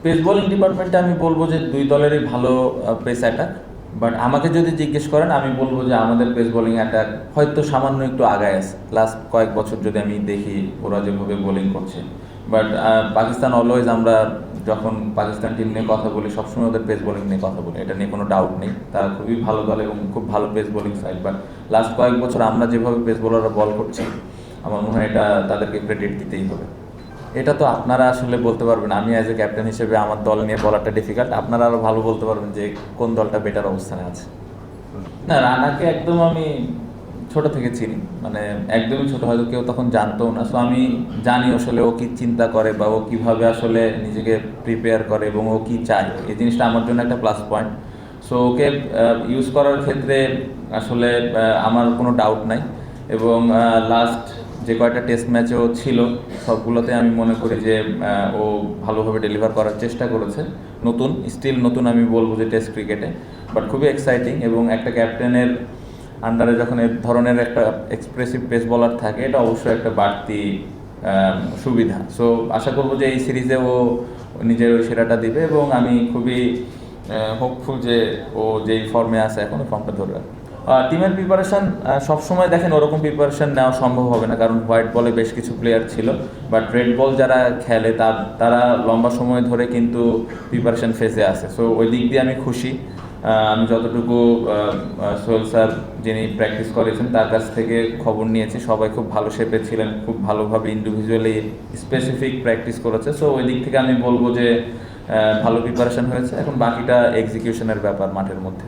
Pace bowling ডিপার্টমেন্টে আমি বলবো যে দুই দলেরই ভালো পেস অ্যাটাক, বাট আমাকে যদি জিজ্ঞেস করেন আমি বলবো যে আমাদের পেস বোলিং অ্যাটাক হয়তো সামান্য একটু আগায় আছে লাস্ট কয়েক বছর যদি আমি দেখি ওরা যেভাবে বোলিং করছে। বাট পাকিস্তান অলওয়েজ, আমরা যখন পাকিস্তান টিম নিয়ে কথা বলি সবসময় ওদের পেস বোলিং নিয়ে কথা বলি, এটা নিয়ে কোনো ডাউট নেই, তারা খুবই ভালো দল এবং খুব ভালো pace bowling side. But last কয়েক বছর আমরা যেভাবে পেস বোলাররা বল করছি আমার মনে হয় এটা তাদেরকে ক্রেডিট দিতেই হবে। এটা তো আপনারা আসলে বলতে পারবেন, আমি অ্যাজ এ ক্যাপ্টেন হিসেবে আমার দল নিয়ে বলাটা ডিফিকাল্ট, আপনারা আরও ভালো বলতে পারবেন যে কোন দলটা বেটার অবস্থানে আছে। না, রানাকে একদম আমি ছোট থেকে চিনি, মানে একদমই ছোট, হয়তো কেউ তখন জানতো না। সো আমি জানি আসলে ও কি চিন্তা করে বা ও কীভাবে আসলে নিজেকে প্রিপেয়ার করে এবং ও কি চায়, এই জিনিসটা আমার জন্য একটা plus point. So okay use করার ক্ষেত্রে আসলে আমার কোনো ডাউট নাই। এবং লাস্ট যে কয়টা টেস্ট ম্যাচও ছিল সবগুলোতে আমি মনে করি যে ও ভালোভাবে ডেলিভার করার চেষ্টা করেছে। স্টিল নতুন আমি বলবো যে টেস্ট ক্রিকেটে, বাট খুবই এক্সাইটিং। এবং একটা ক্যাপ্টেনের আন্ডারে যখন এর ধরনের একটা এক্সপ্রেসিভ পেস বলার থাকে এটা অবশ্যই একটা বাড়তি সুবিধা। সো আশা করবো যে এই সিরিজে ও নিজের ওই সেরাটা দিবে এবং আমি খুবই হোপফুল যে ও যেই ফর্মে আছে এখন ফর্মটা ধরে রাখবে। টিমের প্রিপারেশান সবসময় দেখেন ওরকম প্রিপারেশান নেওয়া সম্ভব হবে না, কারণ হোয়াইট বলে বেশ কিছু প্লেয়ার ছিল, বাট রেড বল যারা খেলে তারা লম্বা সময় ধরে কিন্তু প্রিপারেশান ফেজে আছে। সো ওই দিক দিয়ে আমি খুশি। আমি যতটুকু সোহেল স্যার যিনি প্র্যাকটিস করেছেন তার কাছ থেকে খবর নিয়েছি, সবাই খুব ভালো শেপে ছিলেন, খুব ভালোভাবে ইন্ডিভিজুয়ালি স্পেসিফিক প্র্যাকটিস করেছে। সো ওই দিক থেকে আমি বলবো যে ভালো প্রিপারেশান হয়েছে, এখন বাকিটা এক্সিকিউশনের ব্যাপার মাঠের মধ্যে।